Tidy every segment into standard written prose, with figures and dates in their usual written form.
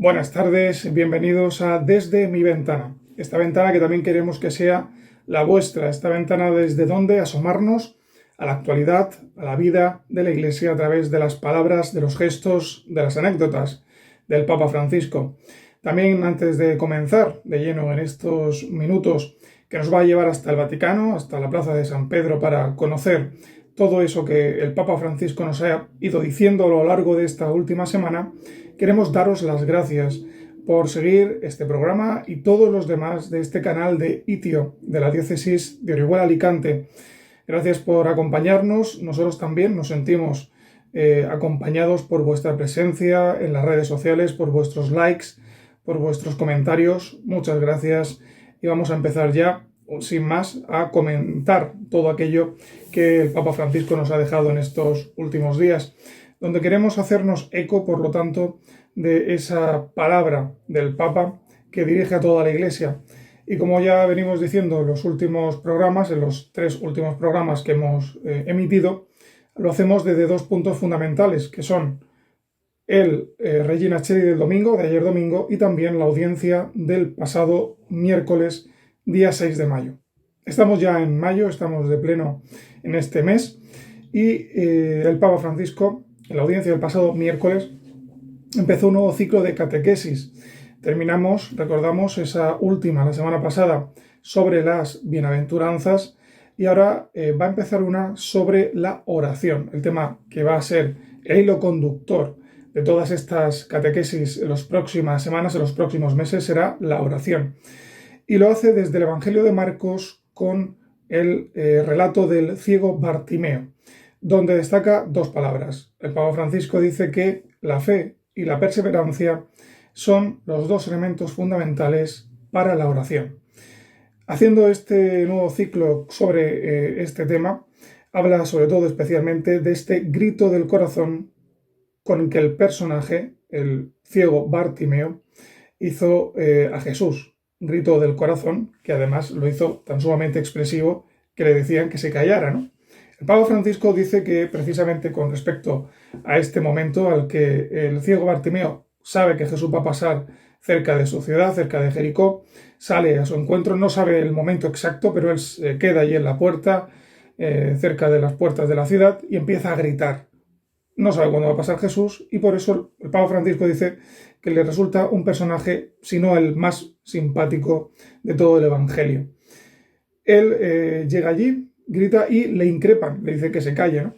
Buenas tardes, bienvenidos a Desde mi ventana. Esta ventana que también queremos que sea la vuestra, esta ventana desde donde asomarnos a la actualidad, a la vida de la Iglesia a través de las palabras, de los gestos, de las anécdotas del Papa Francisco. También antes de comenzar de lleno en estos minutos que nos va a llevar hasta el Vaticano, hasta la Plaza de San Pedro para conocer todo eso que el Papa Francisco nos ha ido diciendo a lo largo de esta última semana, queremos daros las gracias por seguir este programa y todos los demás de este canal de ITIO, de la Diócesis de Orihuela-Alicante. Gracias por acompañarnos. Nosotros también nos sentimos acompañados por vuestra presencia en las redes sociales, por vuestros likes, por vuestros comentarios. Muchas gracias y vamos a empezar ya, sin más, a comentar todo aquello que el Papa Francisco nos ha dejado en estos últimos días, donde queremos hacernos eco, por lo tanto, de esa palabra del Papa que dirige a toda la Iglesia. Y como ya venimos diciendo en los últimos programas, en los 3 últimos programas que hemos emitido, lo hacemos desde 2 puntos fundamentales, que son el Regina Coeli del domingo, de ayer domingo, y también la audiencia del pasado miércoles, día 6 de mayo. Estamos ya en mayo, estamos de pleno en este mes, y el Papa Francisco, en la audiencia del pasado miércoles, empezó un nuevo ciclo de catequesis. Recordamos esa última, la semana pasada, sobre las bienaventuranzas, y ahora va a empezar una sobre la oración, el tema que va a ser el hilo conductor de todas estas catequesis en las próximas semanas, en los próximos meses, será la oración. Y lo hace desde el Evangelio de Marcos con el relato del ciego Bartimeo, donde destaca 2 palabras. El Papa Francisco dice que la fe y la perseverancia son los 2 elementos fundamentales para la oración. Haciendo este nuevo ciclo sobre este tema, habla sobre todo especialmente de este grito del corazón con el que el personaje, el ciego Bartimeo, hizo a Jesús. Un grito del corazón que además lo hizo tan sumamente expresivo que le decían que se callara, ¿no? El Papa Francisco dice que precisamente con respecto a este momento al que el ciego Bartimeo sabe que Jesús va a pasar cerca de su ciudad, cerca de Jericó, sale a su encuentro, no sabe el momento exacto, pero él queda allí en la puerta, cerca de las puertas de la ciudad, y empieza a gritar. No sabe cuándo va a pasar Jesús, y por eso el Papa Francisco dice que le resulta un personaje, si no el más simpático de todo el Evangelio. Él llega allí, grita y le increpan, le dice que se calle, ¿no?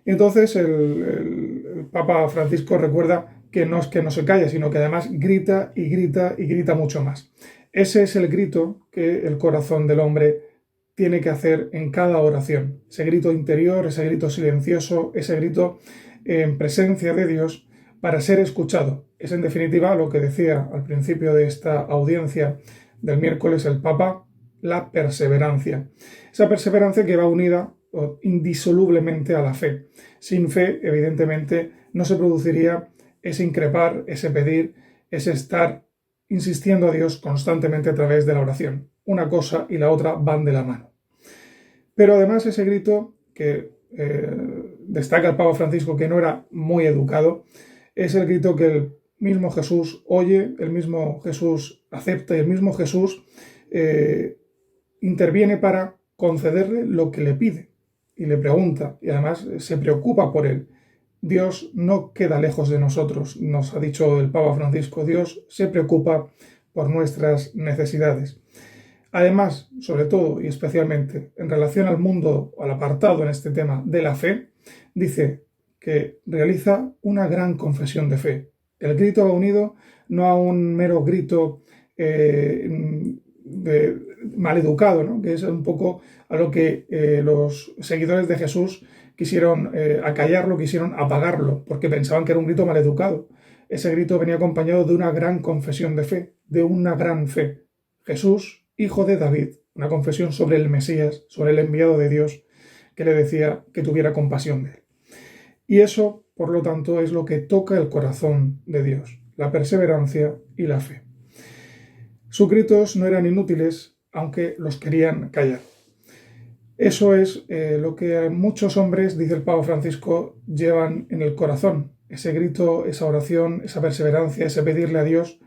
Y entonces el Papa Francisco recuerda que no es que no se calle, sino que además grita y grita y grita mucho más. Ese es el grito que el corazón del hombre tiene que hacer en cada oración. Ese grito interior, ese grito silencioso, ese grito en presencia de Dios para ser escuchado. Es en definitiva lo que decía al principio de esta audiencia del miércoles el Papa, la perseverancia. Esa perseverancia que va unida indisolublemente a la fe. Sin fe, evidentemente, no se produciría ese increpar, ese pedir, ese estar insistiendo a Dios constantemente a través de la oración. Una cosa y la otra van de la mano. Pero además ese grito que destaca el Papa Francisco, que no era muy educado, es el grito que el mismo Jesús oye, el mismo Jesús acepta y el mismo Jesús interviene para concederle lo que le pide y le pregunta, y además se preocupa por él. Dios no queda lejos de nosotros, nos ha dicho el Papa Francisco. Dios se preocupa por nuestras necesidades. Además, sobre todo y especialmente en relación al mundo, al apartado en este tema de la fe, dice que realiza una gran confesión de fe. El grito va unido no a un mero grito maleducado, ¿no? Que es un poco a lo que los seguidores de Jesús quisieron acallarlo, quisieron apagarlo, porque pensaban que era un grito maleducado. Ese grito venía acompañado de una gran confesión de fe, de una gran fe. Jesús, hijo de David, una confesión sobre el Mesías, sobre el enviado de Dios, que le decía que tuviera compasión de él. Y eso, por lo tanto, es lo que toca el corazón de Dios, la perseverancia y la fe. Sus gritos no eran inútiles, aunque los querían callar. Eso es lo que muchos hombres, dice el Papa Francisco, llevan en el corazón. ese grito, esa oración, esa perseverancia, ese pedirle a Dios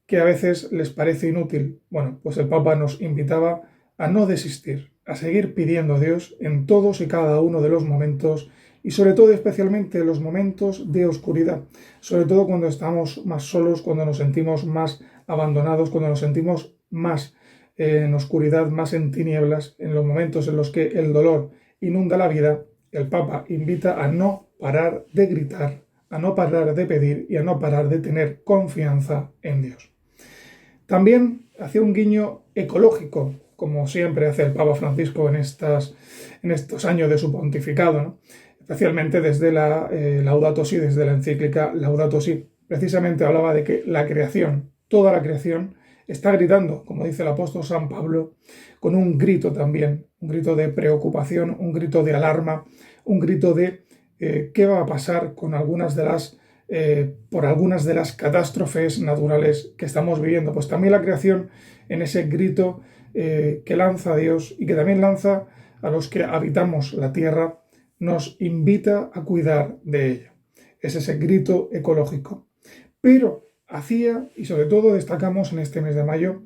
que a veces les parece inútil. Bueno, pues el Papa nos invitaba a no desistir, a seguir pidiendo a Dios en todos y cada uno de los momentos y sobre todo especialmente en los momentos de oscuridad, sobre todo cuando estamos más solos, cuando nos sentimos más abandonados, cuando nos sentimos más en oscuridad, más en tinieblas, en los momentos en los que el dolor inunda la vida. El Papa invita a no parar de gritar, a no parar de pedir y a no parar de tener confianza en Dios. También hacía un guiño ecológico, como siempre hace el Papa Francisco en estos años de su pontificado, ¿no? Especialmente desde la Laudato Si, desde la encíclica Laudato Si. Precisamente hablaba de que la creación, toda la creación, está gritando, como dice el apóstol San Pablo, con un grito también, un grito de preocupación, un grito de alarma, un grito de qué va a pasar con por algunas de las catástrofes naturales que estamos viviendo. Pues también la creación en ese grito que lanza Dios y que también lanza a los que habitamos la tierra, nos invita a cuidar de ella. Es ese grito ecológico. Pero hacía, y sobre todo destacamos en este mes de mayo,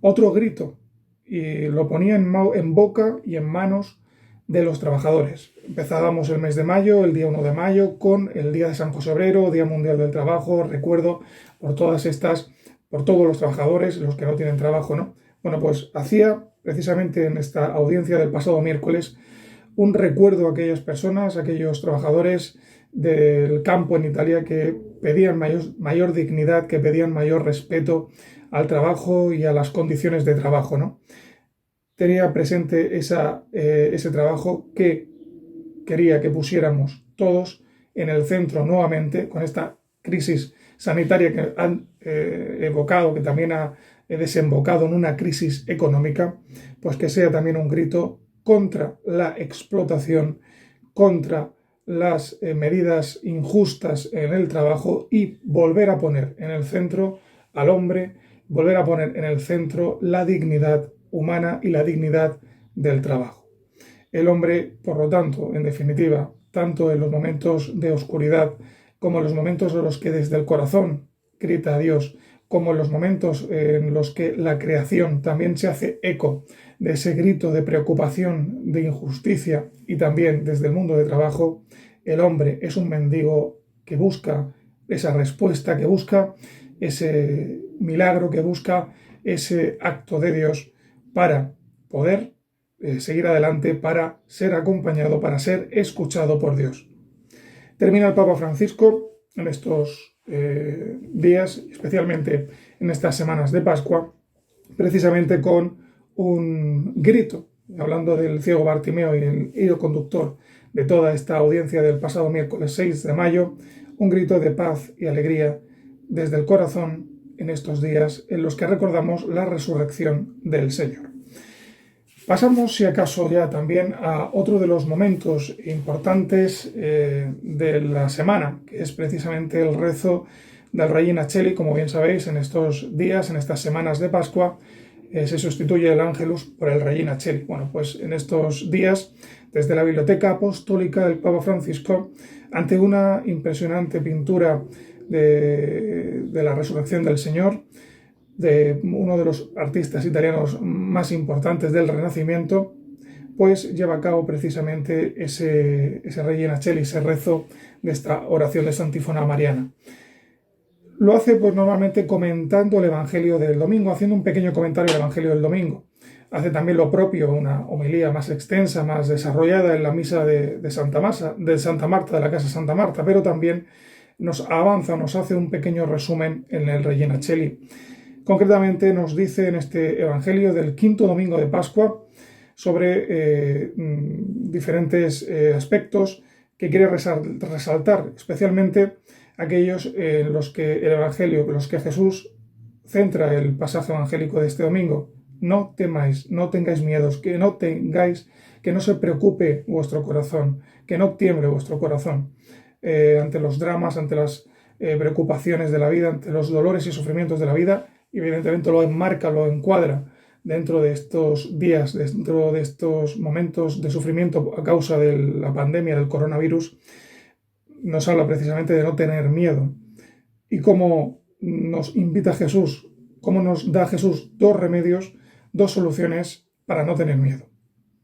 otro grito, y lo ponía en boca y en manos de los trabajadores. Empezábamos el mes de mayo, el día 1 de mayo, con el Día de San José Obrero, Día Mundial del Trabajo, recuerdo por todos los trabajadores, los que no tienen trabajo, ¿no? Bueno, pues hacía precisamente en esta audiencia del pasado miércoles un recuerdo a aquellas personas, a aquellos trabajadores del campo en Italia que pedían mayor dignidad, que pedían mayor respeto al trabajo y a las condiciones de trabajo, ¿no? Tenía presente ese trabajo que quería que pusiéramos todos en el centro nuevamente con esta crisis sanitaria que han evocado, que también ha desembocado en una crisis económica, pues que sea también un grito contra la explotación, contra las medidas injustas en el trabajo y volver a poner en el centro al hombre, volver a poner en el centro la dignidad humana y la dignidad del trabajo. El hombre, por lo tanto, en definitiva, tanto en los momentos de oscuridad como en los momentos en los que desde el corazón grita a Dios, como en los momentos en los que la creación también se hace eco de ese grito de preocupación, de injusticia y también desde el mundo de trabajo, el hombre es un mendigo que busca esa respuesta, que busca ese milagro, que busca ese acto de Dios para poder seguir adelante, para ser acompañado, para ser escuchado por Dios. Termina el Papa Francisco en estos días, especialmente en estas semanas de Pascua, precisamente con un grito, hablando del ciego Bartimeo y el hilo conductor de toda esta audiencia del pasado miércoles 6 de mayo, un grito de paz y alegría desde el corazón en estos días en los que recordamos la resurrección del Señor. Pasamos, si acaso, ya también a otro de los momentos importantes de la semana, que es precisamente el rezo del Regina Coeli. Como bien sabéis, en estos días, en estas semanas de Pascua, se sustituye el Ángelus por el Regina Coeli. Bueno, pues en estos días, desde la Biblioteca Apostólica del Papa Francisco, ante una impresionante pintura de la resurrección del Señor, de uno de los artistas italianos más importantes del Renacimiento, pues lleva a cabo precisamente ese Regina Coeli, ese rezo de esta oración de Santífona Mariana. Lo hace pues normalmente comentando el Evangelio del domingo, haciendo un pequeño comentario del Evangelio del domingo. Hace también lo propio, una homilía más extensa, más desarrollada en la misa de Santa Marta, de la Casa Santa Marta, pero también nos hace un pequeño resumen en el Regina Coeli. Concretamente nos dice en este Evangelio del quinto domingo de Pascua sobre diferentes aspectos que quiere resaltar, especialmente aquellos en los que el Evangelio, en los que Jesús centra el pasaje evangélico de este domingo. No temáis, no tengáis miedos, que no se preocupe vuestro corazón, que no tiemble vuestro corazón ante los dramas, ante las preocupaciones de la vida, ante los dolores y sufrimientos de la vida. Y evidentemente lo enmarca, lo encuadra dentro de estos días, dentro de estos momentos de sufrimiento a causa de la pandemia del coronavirus, nos habla precisamente de no tener miedo y cómo nos invita Jesús, cómo nos da Jesús dos remedios, dos soluciones para no tener miedo.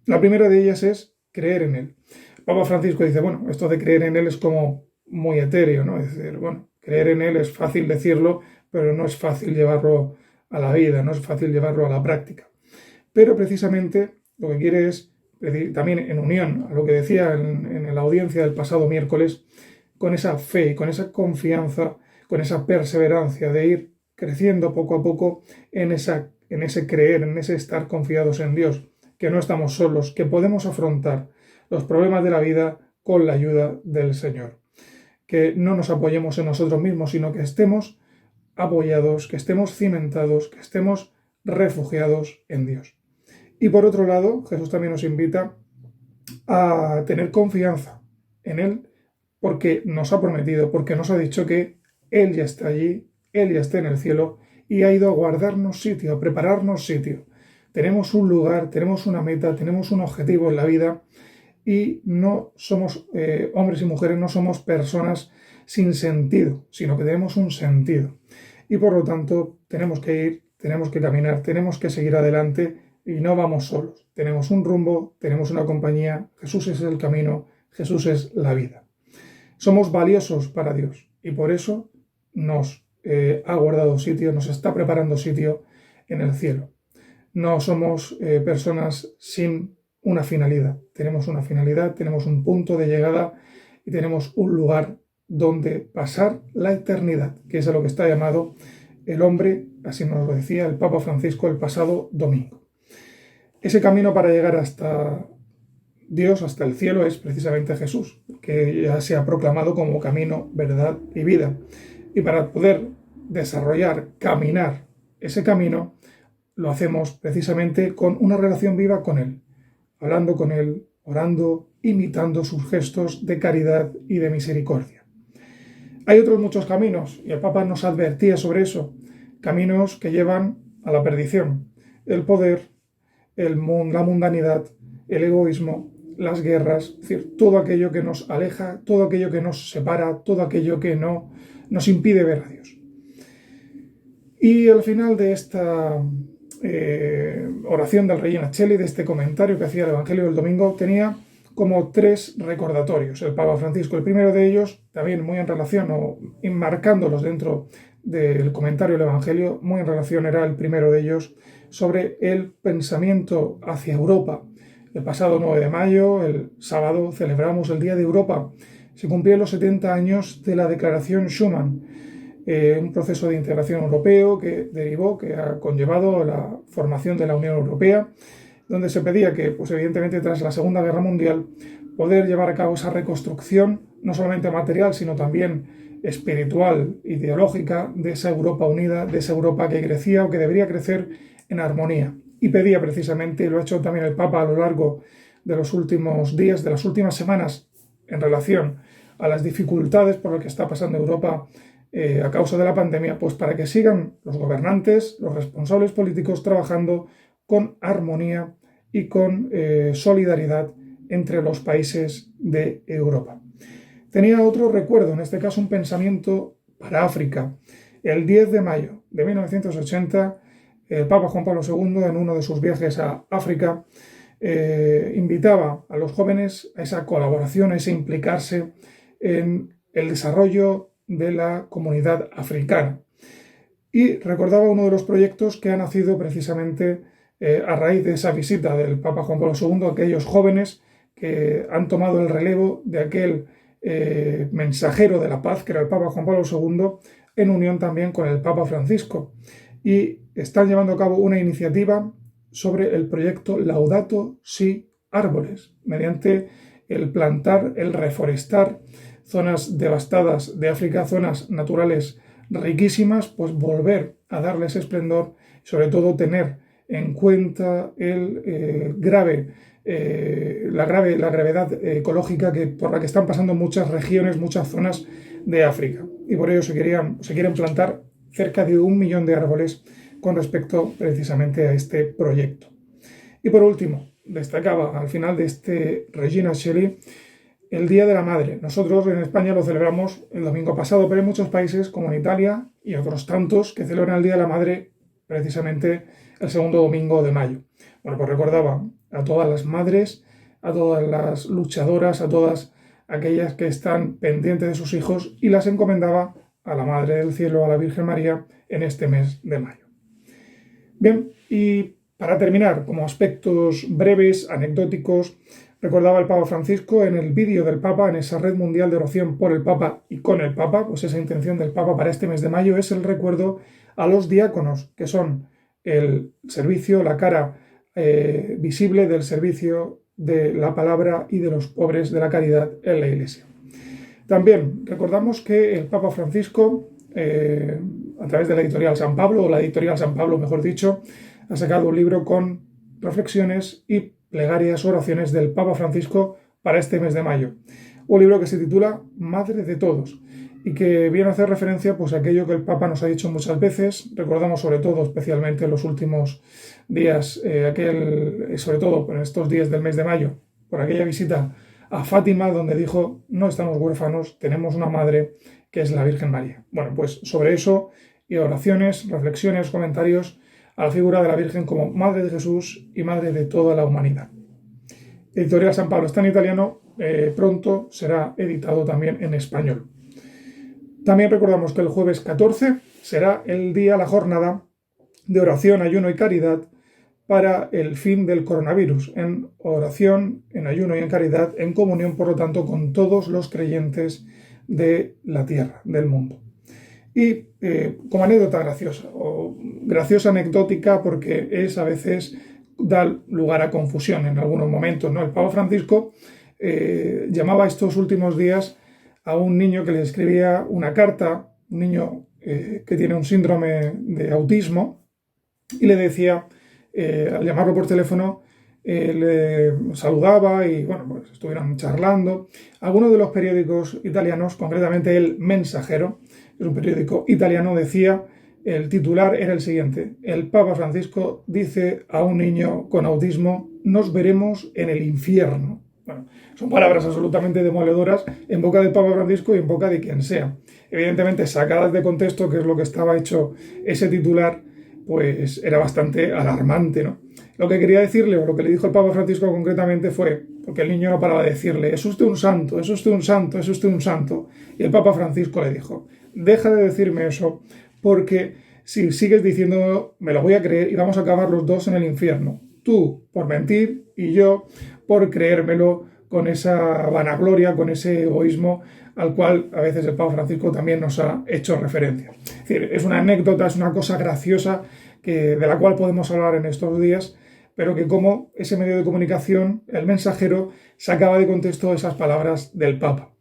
La primera de ellas es creer en Él. Papa Francisco dice, bueno, esto de creer en Él es como muy etéreo, ¿no? Es decir, bueno, creer en Él es fácil decirlo, pero no es fácil llevarlo a la vida, no es fácil llevarlo a la práctica. Pero precisamente lo que quiere es, también en unión a lo que decía en la audiencia del pasado miércoles, con esa fe, con esa confianza, con esa perseverancia de ir creciendo poco a poco en ese creer, en ese estar confiados en Dios, que no estamos solos, que podemos afrontar los problemas de la vida con la ayuda del Señor. Que no nos apoyemos en nosotros mismos, sino que estemos apoyados, que estemos cimentados, que estemos refugiados en Dios. Y por otro lado, Jesús también nos invita a tener confianza en Él, porque nos ha prometido, porque nos ha dicho que Él ya está allí, Él ya está en el cielo y ha ido a guardarnos sitio, a prepararnos sitio. Tenemos un lugar, tenemos una meta, tenemos un objetivo en la vida y no somos hombres y mujeres, no somos personas sin sentido, sino que tenemos un sentido. Y por lo tanto tenemos que ir, tenemos que caminar, tenemos que seguir adelante y no vamos solos. Tenemos un rumbo, tenemos una compañía, Jesús es el camino, Jesús es la vida. Somos valiosos para Dios y por eso nos ha guardado sitio, nos está preparando sitio en el cielo. No somos personas sin una finalidad. Tenemos una finalidad, tenemos un punto de llegada y tenemos un lugar donde pasar la eternidad, que es a lo que está llamado el hombre, así nos lo decía el Papa Francisco el pasado domingo. Ese camino para llegar hasta Dios, hasta el cielo, es precisamente Jesús, que ya se ha proclamado como camino, verdad y vida. Y para poder desarrollar, caminar ese camino, lo hacemos precisamente con una relación viva con Él, hablando con Él, orando, imitando sus gestos de caridad y de misericordia. Hay otros muchos caminos, y el Papa nos advertía sobre eso, caminos que llevan a la perdición, el poder, la mundanidad, el egoísmo, las guerras, es decir, todo aquello que nos aleja, todo aquello que nos separa, todo aquello que no nos impide ver a Dios. Y al final de esta oración del Regina Coeli, de este comentario que hacía el Evangelio del domingo, tenía como 3 recordatorios el Papa Francisco. El primero de ellos, también muy en relación, o enmarcándolos dentro del comentario del Evangelio, muy en relación era el primero de ellos, sobre el pensamiento hacia Europa. El pasado 9 de mayo, el sábado, celebramos el Día de Europa. Se cumplieron los 70 años de la Declaración Schuman, un proceso de integración europeo que ha conllevado la formación de la Unión Europea, donde se pedía que, pues evidentemente, tras la Segunda Guerra Mundial, poder llevar a cabo esa reconstrucción, no solamente material, sino también espiritual, ideológica, de esa Europa unida, de esa Europa que crecía o que debería crecer en armonía. Y pedía precisamente, y lo ha hecho también el Papa a lo largo de los últimos días, de las últimas semanas, en relación a las dificultades por las que está pasando Europa a causa de la pandemia, pues para que sigan los gobernantes, los responsables políticos trabajando con armonía y con solidaridad entre los países de Europa. Tenía otro recuerdo, en este caso un pensamiento para África. El 10 de mayo de 1980, el Papa Juan Pablo II, en uno de sus viajes a África, invitaba a los jóvenes a esa colaboración, a ese implicarse en el desarrollo de la comunidad africana. Y recordaba uno de los proyectos que ha nacido precisamente a raíz de esa visita del Papa Juan Pablo II, aquellos jóvenes que han tomado el relevo de aquel mensajero de la paz, que era el Papa Juan Pablo II, en unión también con el Papa Francisco. Y están llevando a cabo una iniciativa sobre el proyecto Laudato Si Árboles, mediante el plantar, el reforestar zonas devastadas de África, zonas naturales riquísimas, pues volver a darles esplendor y sobre todo tener en cuenta la gravedad ecológica por la que están pasando muchas regiones, muchas zonas de África. Y por ello se quieren plantar cerca de 1 millón de árboles con respecto precisamente a este proyecto. Y por último, destacaba al final de este Regina Coeli el Día de la Madre. Nosotros en España lo celebramos el domingo pasado, pero hay muchos países como en Italia y otros tantos que celebran el Día de la Madre precisamente el segundo domingo de mayo. Bueno, pues recordaba a todas las madres, a todas las luchadoras, a todas aquellas que están pendientes de sus hijos y las encomendaba a la Madre del Cielo, a la Virgen María, en este mes de mayo. Bien, y para terminar, como aspectos breves, anecdóticos, recordaba el Papa Francisco en el vídeo del Papa, en esa red mundial de oración por el Papa y con el Papa, pues esa intención del Papa para este mes de mayo es el recuerdo a los diáconos, que son el servicio, la cara visible del servicio de la palabra y de los pobres de la caridad en la Iglesia. También recordamos que el Papa Francisco, a través de la editorial San Pablo, o la editorial San Pablo, mejor dicho, ha sacado un libro con reflexiones y plegarias, oraciones del Papa Francisco para este mes de mayo. Un libro que se titula Madre de Todos y que viene a hacer referencia pues, a aquello que el Papa nos ha dicho muchas veces. Recordamos sobre todo, especialmente en los últimos días, sobre todo en estos días del mes de mayo, por aquella visita a Fátima, donde dijo, no estamos huérfanos, tenemos una madre que es la Virgen María. Bueno, pues sobre eso y oraciones, reflexiones, comentarios a la figura de la Virgen como Madre de Jesús y Madre de toda la humanidad. Editorial San Pablo está en italiano, pronto será editado también en español. También recordamos que el jueves 14 será la jornada de oración, ayuno y caridad para el fin del coronavirus, en oración, en ayuno y en caridad, en comunión, por lo tanto, con todos los creyentes de la tierra, del mundo. Y como anécdota graciosa, o graciosa anecdótica, porque a veces da lugar a confusión en algunos momentos, ¿no? El Papa Francisco llamaba estos últimos días a un niño que le escribía una carta, un niño que tiene un síndrome de autismo, y le decía, al llamarlo por teléfono, le saludaba y bueno, pues estuvieron charlando. Algunos de los periódicos italianos, concretamente El Mensajero, es un periódico italiano, decía, el titular era el siguiente: el Papa Francisco dice a un niño con autismo, nos veremos en el infierno. Bueno, son palabras absolutamente demoledoras en boca del Papa Francisco y en boca de quien sea. Evidentemente, sacadas de contexto, que es lo que estaba hecho ese titular, pues era bastante alarmante, ¿no? Lo que quería decirle, o lo que le dijo el Papa Francisco concretamente fue, porque el niño no paraba de decirle, es usted un santo, es usted un santo, es usted un santo. Y el Papa Francisco le dijo, deja de decirme eso, porque si sigues diciendo, me lo voy a creer y vamos a acabar los dos en el infierno. Tú por mentir y yo por creérmelo, con esa vanagloria, con ese egoísmo al cual a veces el Papa Francisco también nos ha hecho referencia. Es decir, es una anécdota, es una cosa graciosa de la cual podemos hablar en estos días, pero que como ese medio de comunicación, El Mensajero, sacaba de contexto esas palabras del Papa.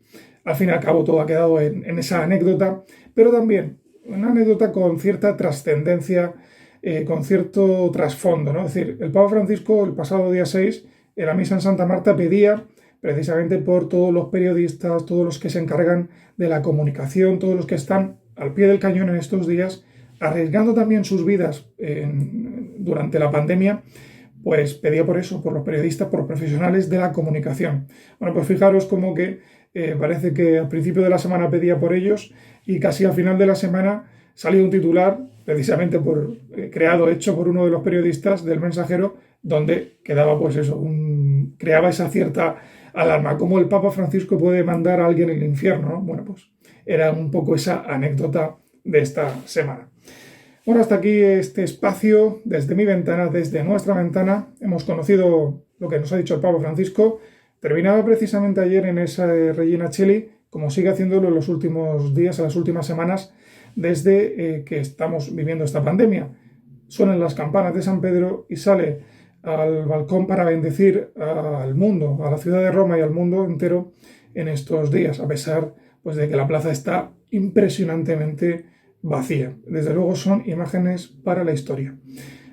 Al fin y al cabo todo ha quedado en esa anécdota, pero también una anécdota con cierta trascendencia, con cierto trasfondo, ¿no? Es decir, el Papa Francisco el pasado día 6, en la misa en Santa Marta, pedía precisamente por todos los periodistas, todos los que se encargan de la comunicación, todos los que están al pie del cañón en estos días, arriesgando también sus vidas durante la pandemia, pues pedía por eso, por los periodistas, por profesionales de la comunicación. Bueno, pues fijaros como que parece que al principio de la semana pedía por ellos y casi al final de la semana salió un titular, precisamente hecho por uno de los periodistas del Mensajero, donde quedaba pues eso, creaba esa cierta alarma. ¿Cómo el Papa Francisco puede mandar a alguien al infierno, ¿no? Bueno, pues era un poco esa anécdota de esta semana. Bueno, hasta aquí este espacio desde mi ventana, desde nuestra ventana. Hemos conocido lo que nos ha dicho el Papa Francisco. Terminaba precisamente ayer en esa Regina Coeli, como sigue haciéndolo en los últimos días, en las últimas semanas, desde que estamos viviendo esta pandemia. Suenan las campanas de San Pedro y sale al balcón para bendecir al mundo, a la ciudad de Roma y al mundo entero en estos días, a pesar pues, de que la plaza está impresionantemente vacía. Desde luego son imágenes para la historia.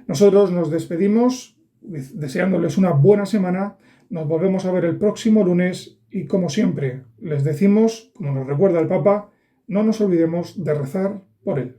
Nosotros nos despedimos deseándoles una buena semana. Nos volvemos a ver el próximo lunes y, como siempre, les decimos, como nos recuerda el Papa, no nos olvidemos de rezar por él.